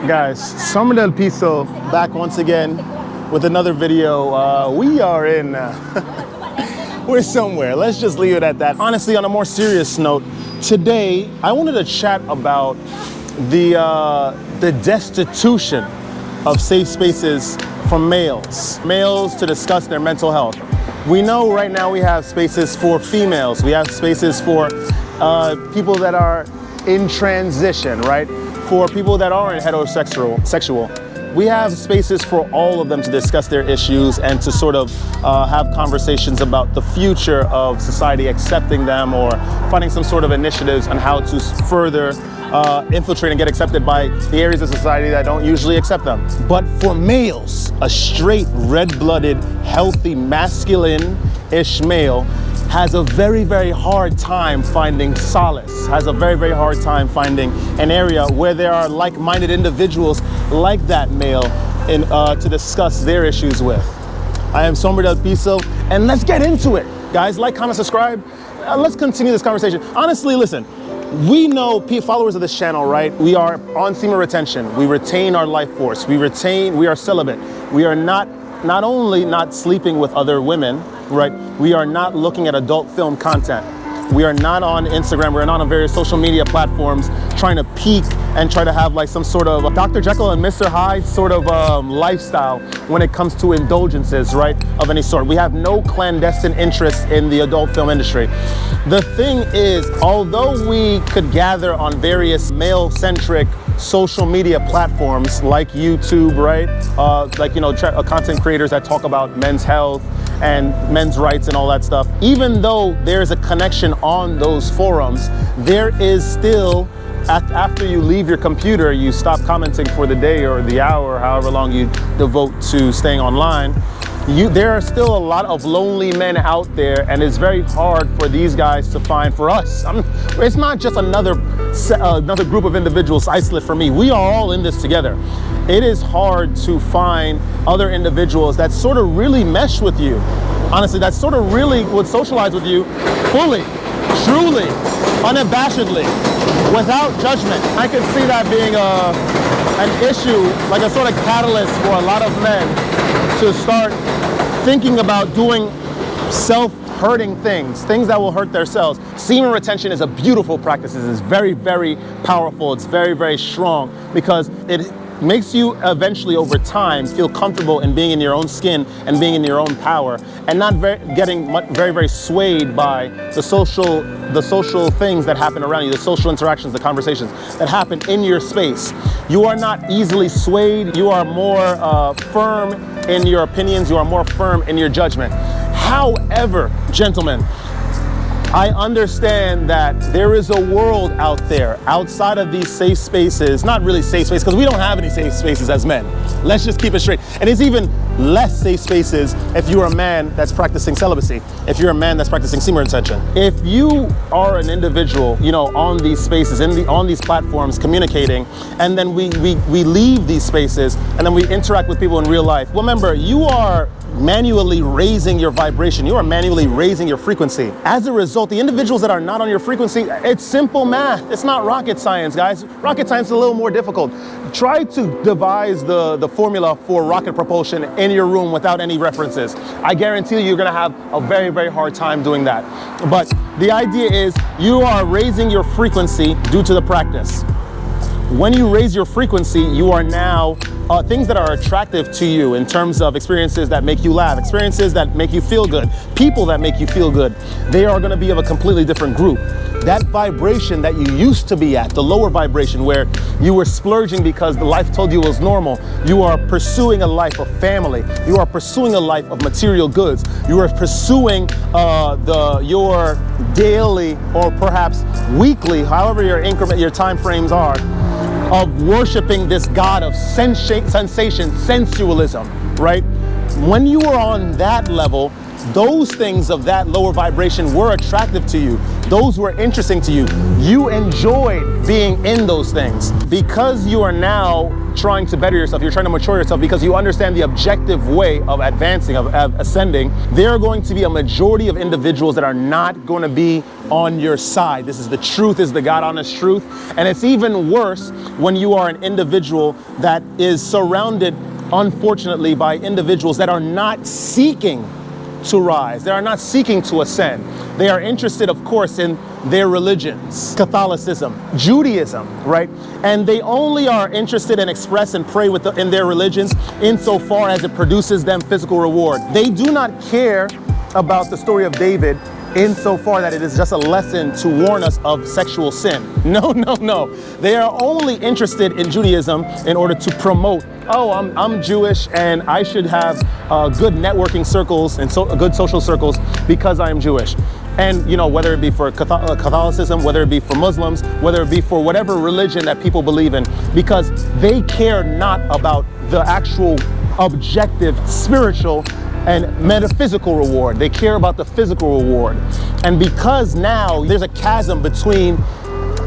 Guys, Sombra del Piso back once again with another video. We are in, we're somewhere. Let's just leave it at that. Honestly, on a more serious note, today I wanted to chat about the destitution of safe spaces for males to discuss their mental health. We know right now we have spaces for females. We have spaces for people that are in transition, right? For people that aren't heterosexual. We have spaces for all of them to discuss their issues and to sort of have conversations about the future of society accepting them or finding some sort of initiatives on how to further infiltrate and get accepted by the areas of society that don't usually accept them. But for males, a straight, red-blooded, healthy, masculine-ish male has a very, very hard time finding solace, has a very, very hard time finding an area where there are like-minded individuals like that male to discuss their issues with. I am Sombra del Piso, and let's get into it. Guys, like, comment, subscribe. Let's continue this conversation. Honestly, listen, we know, followers of this channel, right? We are on semen retention. We retain our life force. We are celibate. We are not only not sleeping with other women, right? We are not looking at adult film content. We are not on Instagram. We're not on various social media platforms trying to peak and try to have like some sort of Dr. Jekyll and Mr. Hyde sort of lifestyle when it comes to indulgences, right? Of any sort. We have no clandestine interest in the adult film industry. The thing is, although we could gather on various male-centric social media platforms like YouTube, right? Like, you know, content creators that talk about men's health and men's rights and all that stuff. Even though there's a connection on those forums, there is still, after you leave your computer, you stop commenting for the day or the hour, or however long you devote to staying online, there are still a lot of lonely men out there, and it's very hard for these guys to find. For us, it's not just another group of individuals isolate from me. We are all in this together. It is hard to find other individuals that sort of really mesh with you. Honestly, that sort of really would socialize with you fully, truly, unabashedly, without judgment. I could see that being an issue, like a sort of catalyst for a lot of men to start thinking about doing self-hurting things that will hurt themselves. Semen retention is a beautiful practice. It is very, very powerful. It's very, very strong because it makes you eventually over time feel comfortable in being in your own skin and being in your own power and not getting very, very swayed by the social things that happen around you, the social interactions, the conversations that happen in your space. You are not easily swayed. You are more firm in your opinions. You are more firm in your judgment. However, gentlemen, I understand that there is a world out there outside of these safe spaces, not really safe spaces, because we don't have any safe spaces as men. Let's just keep it straight. And it's even less safe spaces if you're a man that's practicing celibacy, if you're a man that's practicing semen retention. If you are an individual, you know, on these spaces, on these platforms communicating, and then we leave these spaces and then we interact with people in real life, well, remember, you are manually raising your vibration. You are manually raising your frequency. As a result, the individuals that are not on your frequency, it's simple math. It's not rocket science, guys. Rocket science is a little more difficult. Try to devise the formula for rocket propulsion in your room without any references. I guarantee you're gonna have a very, very hard time doing that. But the idea is you are raising your frequency due to the practice. When you raise your frequency, you are now things that are attractive to you in terms of experiences that make you laugh, experiences that make you feel good, people that make you feel good. They are going to be of a completely different group. That vibration that you used to be at, the lower vibration where you were splurging because the life told you was normal, you are pursuing a life of family. You are pursuing a life of material goods. You are pursuing your daily or perhaps weekly, however your time frames are, of worshiping this God of sensation, sensualism, right? When you were on that level, those things of that lower vibration were attractive to you. those were interesting to you. You enjoyed being in those things. Because you are now trying to better yourself, you're trying to mature yourself because you understand the objective way of advancing, of ascending, there are going to be a majority of individuals that are not going to be on your side. This is the truth, is the God honest truth. And it's even worse when you are an individual that is surrounded, unfortunately, by individuals that are not seeking to rise. They are not seeking to ascend. They are interested, of course, in their religions, Catholicism, Judaism, right? And they only are interested and express and pray in their religions insofar as it produces them physical reward. They do not care about the story of David insofar that it is just a lesson to warn us of sexual sin. No, no, no. They are only interested in Judaism in order to promote, oh, I'm Jewish and I should have good networking circles and good social circles because I am Jewish. And, you know, whether it be for Catholicism, whether it be for Muslims, whether it be for whatever religion that people believe in, because they care not about the actual objective spiritual and metaphysical reward. They care about the physical reward. And because now there's a chasm between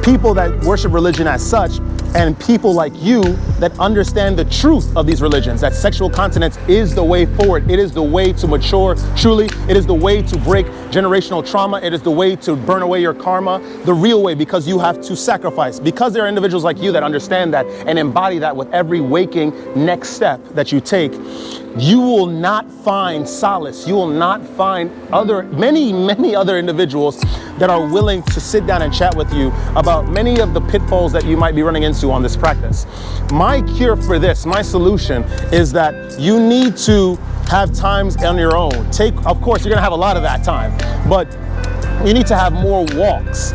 people that worship religion as such and people like you that understand the truth of these religions, that sexual continence is the way forward. It is the way to mature truly. It is the way to break generational trauma. It is the way to burn away your karma, the real way, because you have to sacrifice. Because there are individuals like you that understand that and embody that with every waking next step that you take, you will not find solace. You will not find many other individuals that are willing to sit down and chat with you about many of the pitfalls that you might be running into on this practice. My cure for this, my solution, is that you need to have times on your own. Of course, you're gonna have a lot of that time, but you need to have more walks.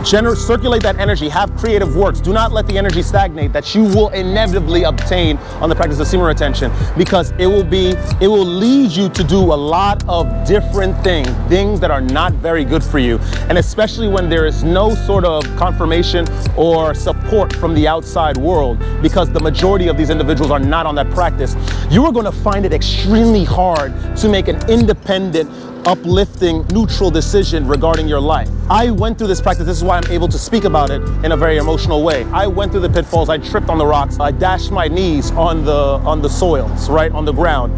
Circulate that energy, have creative works. Do not let the energy stagnate that you will inevitably obtain on the practice of semen retention, because it will lead you to do a lot of different things that are not very good for you. And especially when there is no sort of confirmation or support from the outside world, because the majority of these individuals are not on that practice, you are going to find it extremely hard to make an independent, uplifting, neutral decision regarding your life. I went through this practice. This is why I'm able to speak about it in a very emotional way. I went through the pitfalls. I tripped on the rocks. I dashed my knees on the soils, right, on the ground.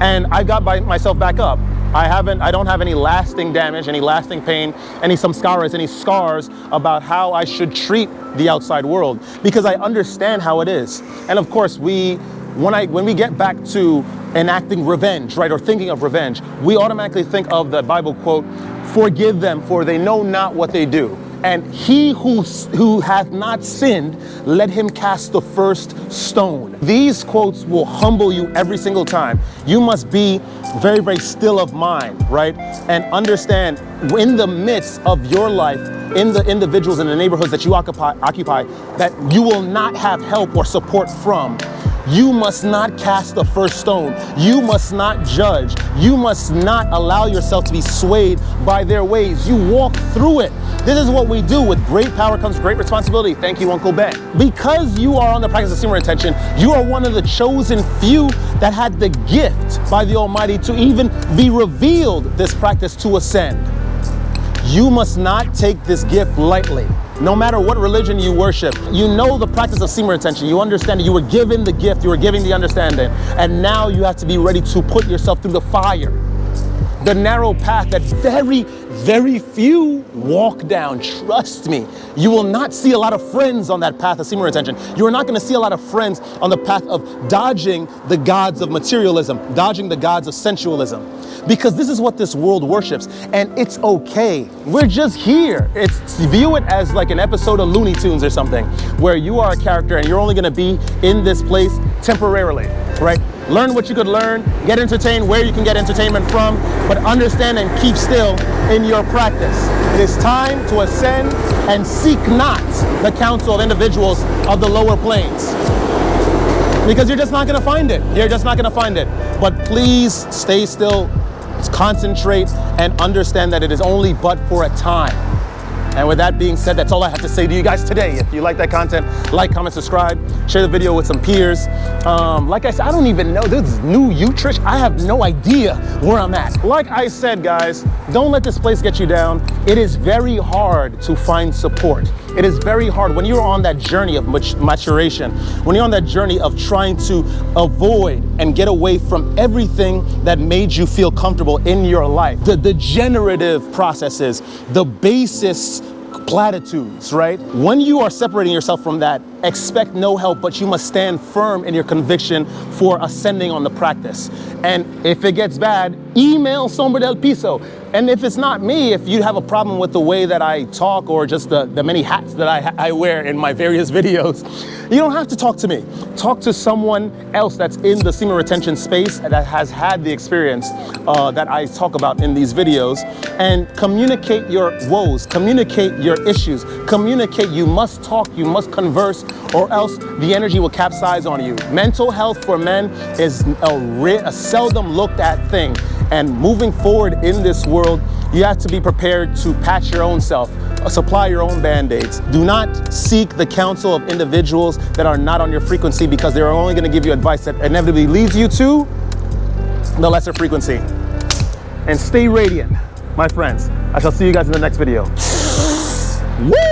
And I got myself back up. I don't have any lasting damage, any lasting pain, any scars about how I should treat the outside world, because I understand how it is. And of course, when we get back to enacting revenge, right, or thinking of revenge, we automatically think of the Bible quote, "Forgive them, for they know not what they do. And he who hath not sinned, let him cast the first stone." These quotes will humble you every single time. You must be very, very still of mind, right? And understand, in the midst of your life, in the individuals in the neighborhoods that you occupy, that you will not have help or support from. You must not cast the first stone. You must not judge. You must not allow yourself to be swayed by their ways. You walk through it. This is what we do. With great power comes great responsibility. Thank you, Uncle Ben. Because you are on the practice of semen retention, you are one of the chosen few that had the gift by the Almighty to even be revealed this practice to ascend. You must not take this gift lightly. No matter what religion you worship, you know the practice of semen retention. You understand that you were given the gift, you were given the understanding, and now you have to be ready to put yourself through the fire. The narrow path that very, very few walk down. Trust me. You will not see a lot of friends on that path of semen retention. You are not going to see a lot of friends on the path of dodging the gods of materialism, dodging the gods of sensualism. Because this is what this world worships, and it's okay. We're just here. View it as like an episode of Looney Tunes or something, where you are a character and you're only going to be in this place temporarily, right? Learn what you could learn, get entertained where you can get entertainment from, but understand and keep still in your practice. It is time to ascend and seek not the counsel of individuals of the lower planes, because you're just not going to find it. You're just not going to find it. But please stay still, concentrate, and understand that it is only but for a time. And with that being said, that's all I have to say to you guys today. If you like that content, like, comment, subscribe, share the video with some peers. Like I said, I don't even know, this is new Utrecht. I have no idea where I'm at. Like I said, guys, don't let this place get you down. It is very hard to find support. It is very hard when you're on that journey of maturation, when you're on that journey of trying to avoid and get away from everything that made you feel comfortable in your life. The degenerative processes, the basis platitudes, right? When you are separating yourself from that, expect no help, but you must stand firm in your conviction for ascending on the practice. And if it gets bad, email Sombra del Piso. And if it's not me, if you have a problem with the way that I talk or just the many hats that I wear in my various videos, you don't have to talk to me. Talk to someone else that's in the semen retention space that has had the experience that I talk about in these videos, and communicate your woes, communicate your issues, communicate. You must talk, you must converse, or else the energy will capsize on you. Mental health for men is a seldom looked at thing. And moving forward in this world, you have to be prepared to patch your own self, supply your own band-aids. Do not seek the counsel of individuals that are not on your frequency, because they're only going to give you advice that inevitably leads you to the lesser frequency. And stay radiant, my friends. I shall see you guys in the next video. Woo!